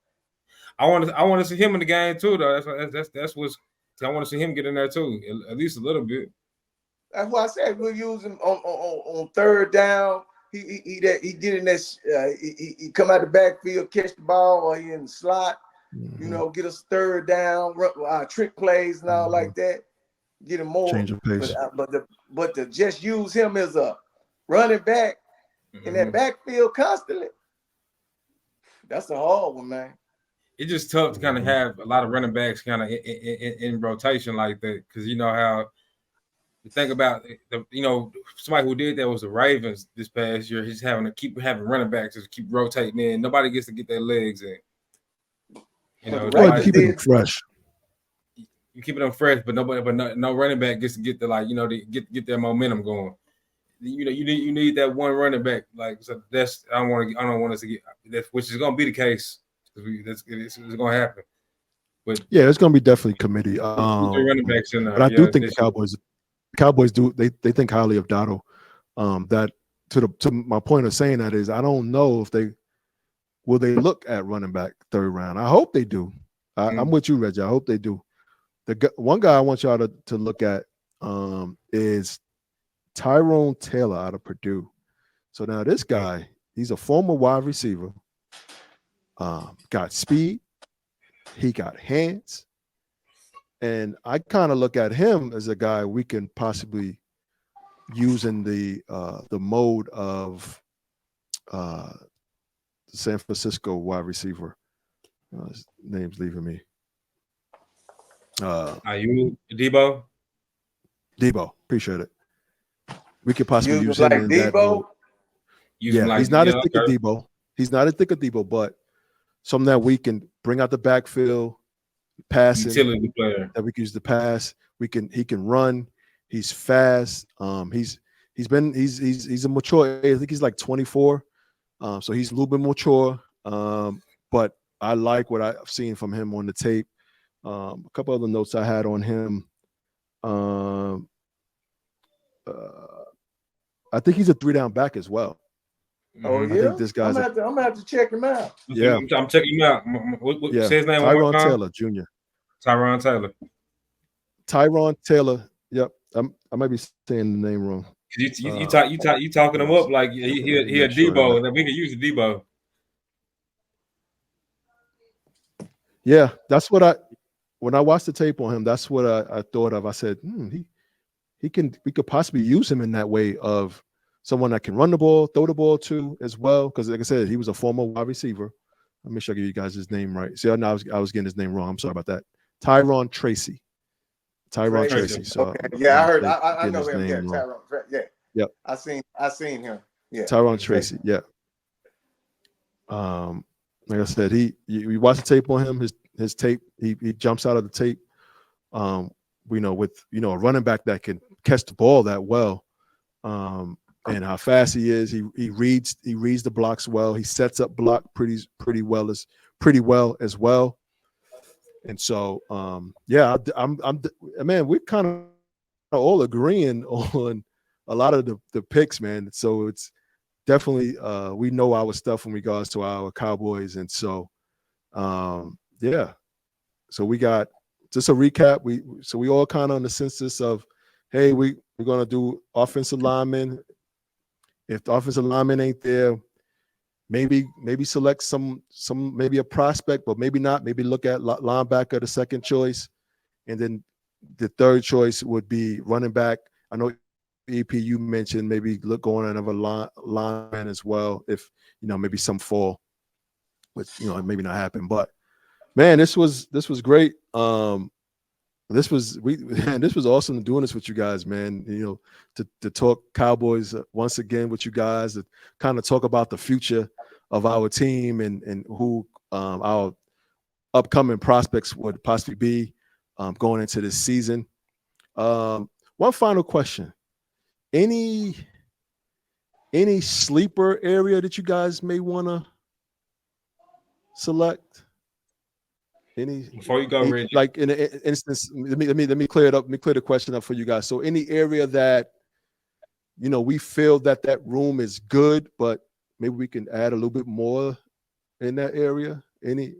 I want to see him in the game too, though. That's what's. I want to see him get in there too, at least a little bit. That's why I said we'll use him on third down. He get in that. He come out the backfield, catch the ball, or he in the slot. Mm-hmm. Get us third down, trick plays and all like that. Get him more. Change of pace. But to just use him as a running back in that backfield constantly, that's a hard one, man. It's just tough to kind of have a lot of running backs kind of in rotation like that, because you know how you think about somebody who did that was the Ravens this past year. He's having to keep having running backs just keep rotating in. Nobody gets to get their legs in. Keeping them fresh. You keep them fresh, but no running back gets to get get their momentum going. You need that one running back. Like, so that's I don't want us to get that, which is going to be the case. It's going to happen. But yeah, it's going to be definitely committee. running backs in there. But I do think the Cowboys. Cowboys do they think highly of Dotto. That to my point of saying that is I don't know if they will they look at running back third round. I hope they do. I'm with you, Reggie. I hope they do. One guy I want y'all to look at is Tyrone Taylor out of Purdue. So now this guy, he's a former wide receiver. Got speed. He got hands. And I kind of look at him as a guy we can possibly use in the mode of the San Francisco wide receiver. His name's leaving me. Are you Debo? Debo, appreciate it. We could possibly use him like in that mode. Yeah, like, he's not as thick as Debo. He's not as thick as Debo, but something that we can bring out the backfield, passing, utility player that we can use the pass. He can run. He's fast. He's a mature. I think he's like 24. So he's a little bit mature. But I like what I've seen from him on the tape. A couple other notes I had on him. I think he's a 3-down back as well. Oh yeah, I think this guy's. I'm gonna have to check him out. Yeah, I'm checking him out. What say his name? Tyrone Taylor Jr. Tyrone Taylor. Yep, I might be saying the name wrong. You talking him up like he a Debo, and we can use a Debo. Yeah, that's what when I watched the tape on him, that's what I thought of. I said, we could possibly use him in that way of someone that can run the ball, throw the ball to as well. Because like I said, he was a former wide receiver. Let me make sure I give you guys his name right. See, I know I was getting his name wrong. I'm sorry about that. Tyrone Tracy. Tyrone Tracy. So okay. Yeah, I heard. I know him. Yeah, Tyrone. Yeah. Yep. I seen him. Yeah. Tyrone Tracy. Yeah. Like I said, we watched the tape on him. His tape. He jumps out of the tape. We know with a running back that can catch the ball that well, and how fast he is. He reads the blocks well. He sets up block pretty well as well. And so man, we're kind of all agreeing on a lot of the picks, man. So it's definitely we know our stuff in regards to our Cowboys, and so So we got just a recap. We all kind of on the census of, hey, we're gonna do offensive linemen. If the offensive lineman ain't there, maybe select some maybe a prospect, but maybe not. Maybe look at linebacker, the second choice, and then the third choice would be running back. I know EP you mentioned maybe look on another lineman as well if maybe some fall, which maybe not happen. But man, this was great. This was awesome doing this with you guys, man. To talk Cowboys once again with you guys, to kind of talk about the future of our team and who our upcoming prospects would possibly be going into this season. One final question: any sleeper area that you guys may want to select? Before you go, Reggie, like in an instance, let me clear it up. Let me clear the question up for you guys. So any area that we feel that room is good, but maybe we can add a little bit more in that area. Any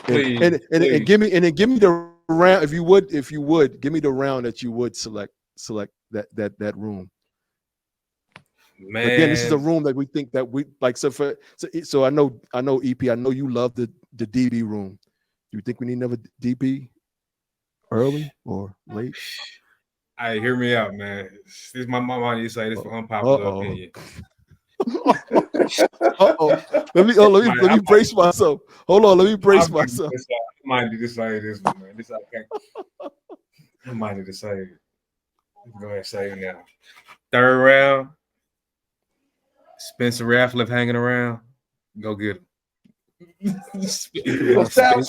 please, and give me the round if you would give me the round that you would select that room. Man, again, this is a room that we think that we like. So I know EP. I know you love the DB room. Do you think we need another DB early or late? All right, hear me out, man. This my mom used to say this for unpopular opinion. Let me brace myself. Hold on, let me brace myself. I might need to say this one, man. This I might need to say it. Go ahead and say it now. Third round. Spencer Rattler hanging around. Go get him. South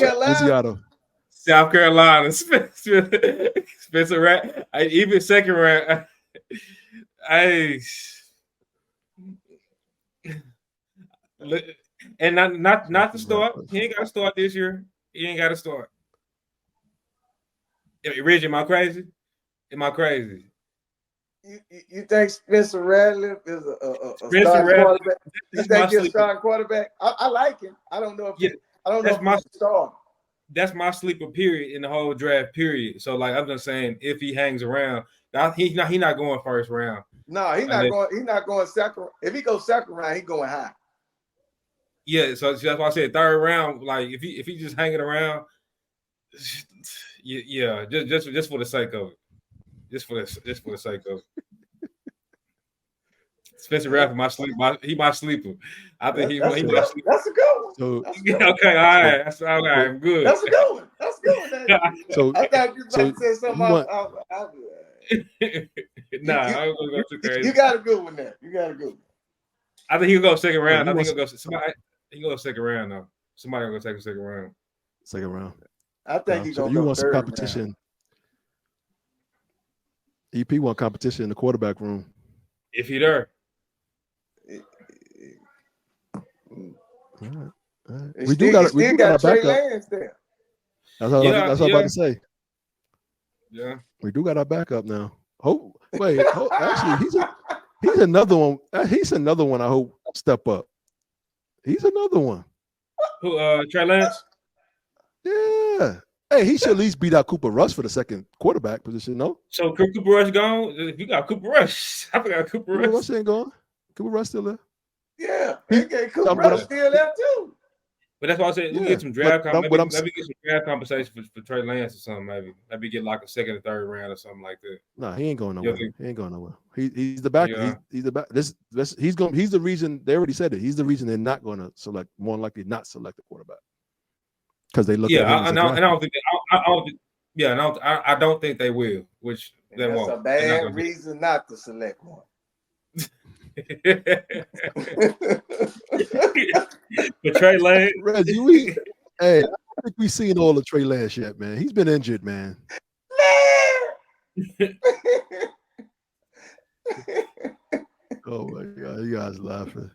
Carolina. Spencer Rattler. Even second round. And not to start. He ain't got to start this year. He ain't got to start. Reggie, am I crazy? Am I crazy? You think Spencer Rattler is a Spencer starting Rattler, quarterback? You that's my think he's a sleeper. starting quarterback? I like him. I don't know if Yeah, that's my he's a starter. that's my sleeper period in the whole draft period. So like I'm just saying, if he hangs around, he's not going first round. No, he's not going. He's not going second. If he goes second round, he's going high. Yeah, so that's why I said third round. Like if he just hanging around, yeah, just for the sake of it, just for the sake of it. Spencer Rattler, my sleeper. I think he my sleeper. That's a good one. So Okay, all right, that's all right. I'm good. That's a good one. That's a good one. So I thought you about to say something. Nah, I'm gonna go too crazy. You got a good one there. You got a good one. I think he'll go second round. I think want- he'll go somebody. He go second round though. Somebody will go take a second round. Second round. I think he's gonna you go want some third competition. round. EP want competition in the quarterback room. If he there. All right. We got Trey Lance there. That's what I was about to say. Yeah. We do got our backup now. Actually, he's another one. He's another one. I hope step up. He's another one. Who? Trey Lance. Yeah. Hey, he should at least beat out Cooper Rush for the second quarterback position. No. So Cooper Rush gone. You got Cooper Rush. I forgot Cooper Rush. Cooper Rush ain't gone. Cooper Rush still there. Yeah, Cooper Rush still there too. But that's why I said we get some draft. Maybe get some draft compensation for Trey Lance or something. Maybe get like a second or third round or something like that. No, he ain't going nowhere. He ain't going nowhere. He's the back. Yeah. He's the back. He's the reason. They already said it. He's the reason they're not going to select. More likely not select a quarterback because they look. Yeah, I don't think. I don't think they will. Which they won't. That's a bad reason not to select one. For Trey Lance, Reggie, I think we've seen all of Trey Lance yet, man. He's been injured, man. Oh my God, you guys laughing.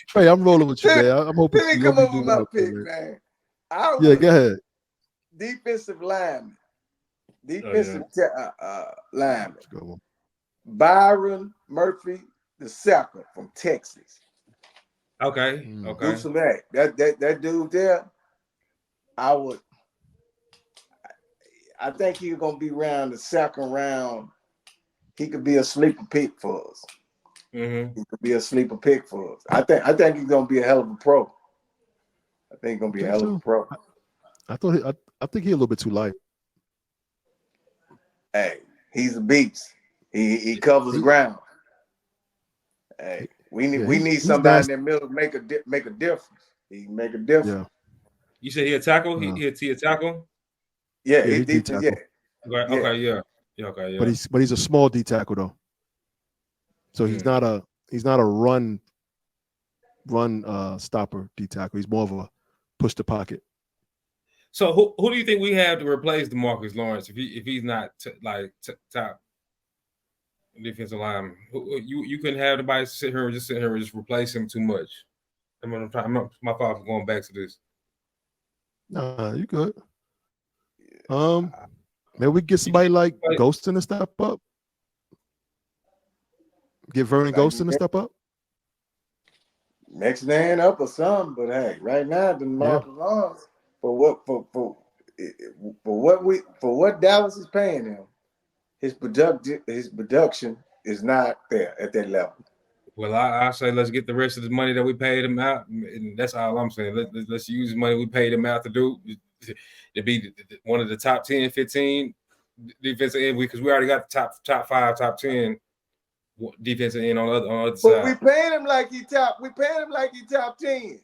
Trey, I'm rolling with you, man. I'm hoping you come up with my pick, man. Yeah, go ahead. Defensive lineman. Lineman. Byron Murphy II from Texas. Okay. Do some that dude there. I think he's gonna be around the second round. He could be a sleeper pick for us. Mm-hmm. He could be a sleeper pick for us. I think he's gonna be a hell of a pro. I think he's gonna be a hell of a pro. I think he's a little bit too light. Hey, he's a beast. He covers ground. Hey, we need somebody in the middle to make a difference. He can make a difference. Yeah. You said he a tackle? He a tackle? Yeah, he D tackle. Yeah. Okay, yeah. But he's a small D tackle though. So he's not a run stopper D tackle. He's more of a push the pocket. So who do you think we have to replace DeMarcus Lawrence if he's not top defensive lineman? You couldn't have anybody sit here and just replace him too much. My fault for going back to this. Nah, you good. Maybe we get somebody like Ghostin to step up. Get Vernon Ghostin to step up. Next man up or something, but hey, right now DeMarcus Lawrence for what Dallas is paying him, his production is not there at that level. Well, I say let's get the rest of the money that we paid him out, and that's all I'm saying. Let's use the money we paid him out to do to be one of the top 10, 15 defensive end, because we already got the top 5, top 10 defensive end on the other side. But we paid him like he top 10.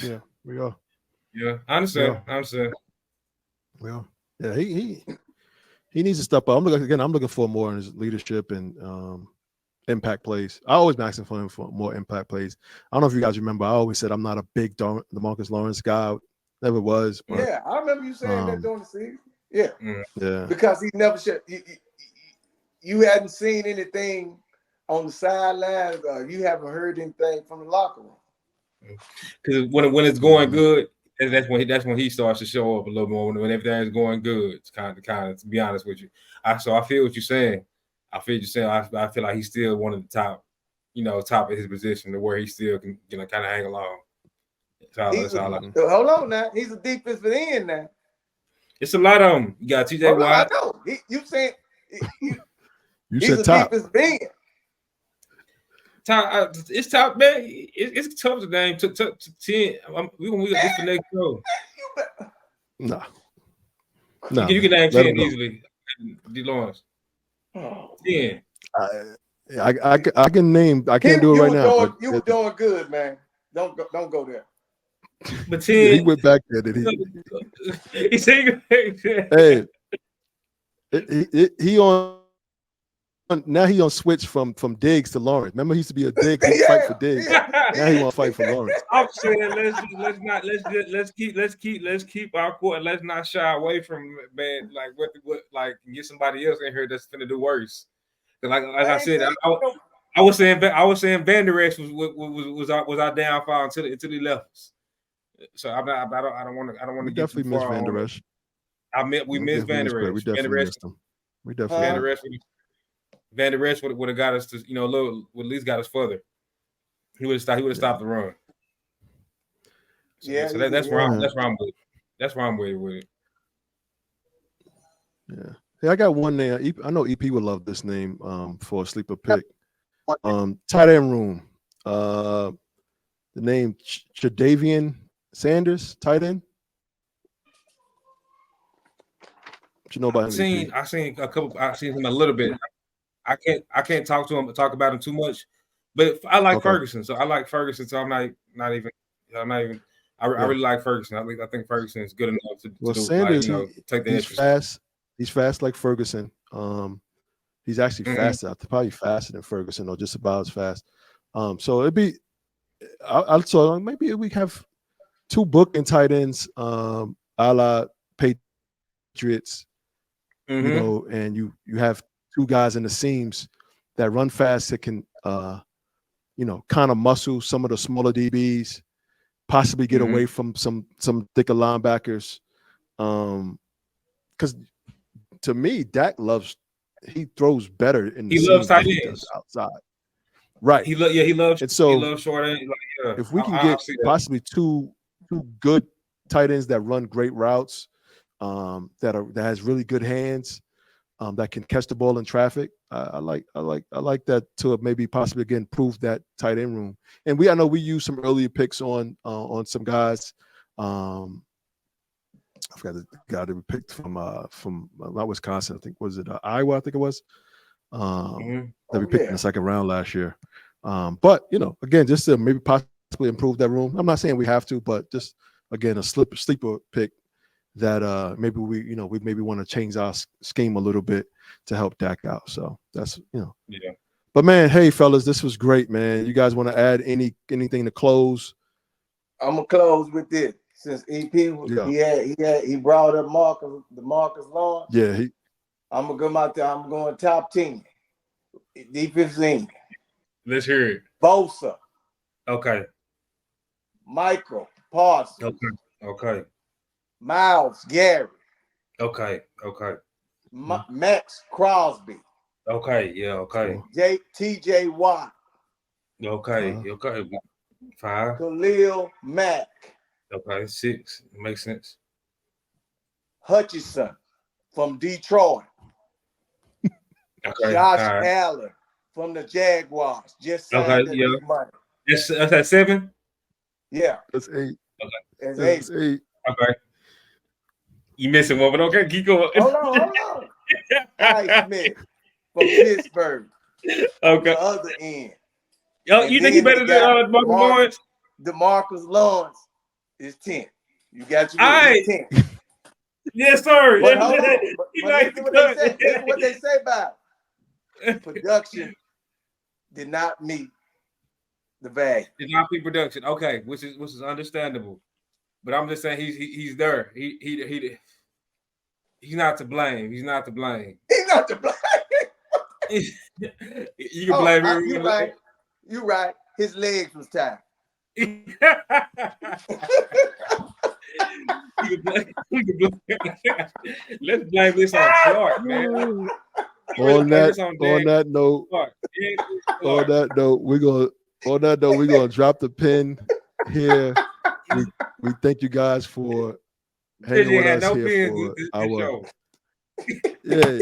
Yeah, we are. Yeah, I understand. Well, yeah, he needs to step up. I'm looking for more in his leadership and impact plays. I always been asking for him for more impact plays. I don't know if you guys remember. I always said I'm not a big DeMarcus Lawrence guy. Never was. But, yeah, I remember you saying that during the season. Yeah. Yeah. Because he never should. You hadn't seen anything on the sidelines. You haven't heard anything from the locker room. Because when it's going good, And that's when he starts to show up a little more when everything's going good. It's kind of to be honest with you. So I feel what you're saying. I feel like he's still one of the top, top of his position to where he still can, kind of hang along. That's all hold on now. He's a defensive end now. It's a lot of them. You got TJ Watt. I know. You said you he's said a top. defensive end. It's top, man. It's tough to name. To 10. We gonna get this for next show. No. You can name 10 easily. D. Lawrence. 10. I can name. I can't do it right now. You were doing good, man. Don't go there. But 10. Yeah, he went back there. Did he? He said, "Hey, he on." Now he on switch from Diggs to Lawrence. Remember, he used to be a Diggs. He fight for Diggs. Now he want to fight for Lawrence. I'm saying let's keep our court. Let's not shy away from man. Like what get somebody else in here that's gonna do worse. Like I said, I was saying Van Der Esch was our downfall until he left us. So I don't want to get definitely miss Van Der Esch. We missed Van Der Esch. We definitely missed him. We definitely. Van Der Esch would have got us to, a little, at least got us further. He would have stopped the run. So, yeah. So that's where I'm with. That's where I'm with it. Yeah. Hey, I got one name. I know EP would love this name for a sleeper pick. Tight end room. The name Tre'Davious Sanders, tight end. What you know about him? I've seen him a little bit. I can't talk about him too much, but I like Ferguson. So I like Ferguson. So I'm not even. I really like Ferguson. I think Ferguson is good enough to Sanders, take the interest. Fast. He's fast like Ferguson. He's actually faster. Probably faster than Ferguson, or just about as fast. So it'd be. So maybe we have two booking tight ends, a la Patriots. And you have two guys in the seams that run fast that can, kind of muscle some of the smaller DBs, possibly get away from some thicker linebackers. Because to me, Dak he throws better in the seams loves tight than he ends does outside. Right. He loves. And so he loves short end. If we can get possibly two good tight ends that run great routes, that has really good hands. That can catch the ball in traffic. I like that to maybe possibly again prove that tight end room. And I know we used some earlier picks on some guys. I forgot the guy that we picked from not Wisconsin. I think was it Iowa? I think it was that we picked in the second round last year. But again, just to maybe possibly improve that room. I'm not saying we have to, but just again a sleeper pick. That maybe we maybe want to change our scheme a little bit to help Dak out. So that's Yeah. But man, hey fellas, this was great, man. You guys want to add anything to close? I'm gonna close with this. Since EP he brought up Marcus Lawrence. Yeah, I'm going top 10. Defensive end. Let's hear it. Bosa. Okay. Michael Parsons. Okay. Myles Garrett. Okay. Max Crosby. Okay. Yeah. Okay. TJ Watt. Okay. 5. Khalil Mack. Okay. 6. Makes sense. Hutchinson from Detroit. Okay. Josh Allen from the Jaguars. Just signed money. That's 7. Yeah. That's 8. Okay. That's 8. Okay. You missing one, but okay, keep going. Hold on. Ty Smith from Pittsburgh. Okay. The other end. Yo, you think he better than Marcus Lawrence? DeMarcus Lawrence is 10. You got your 10. Yes, sir. But hold on. This is what they say about it. Production did not meet the value. Did not meet production. Okay, which is understandable. But I'm just saying he's there. He's not to blame. He's not to blame. You can blame him. You're right. His legs was tired. Let's blame this on Clark, man. On that Dan note, Clark. on that note, we're gonna drop the pin here. We thank you guys for hanging with us here for our show. yeah.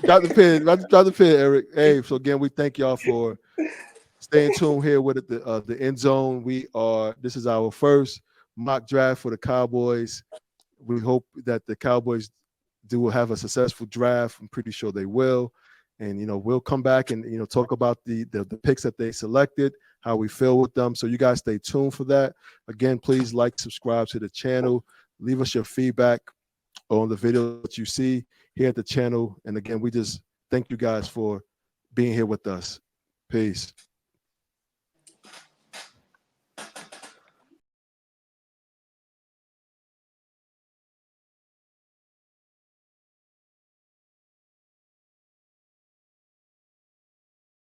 Drop the pin, Eric. Hey, so again, we thank y'all for staying tuned here with the end zone. This is our first mock draft for the Cowboys. We hope that the Cowboys do have a successful draft. I'm pretty sure they will. And we'll come back and talk about the picks that they selected, how we feel with them. So you guys stay tuned for that. Again, please like, subscribe to the channel, leave us your feedback on the video that you see here at the channel. And again, we just thank you guys for being here with us. Peace.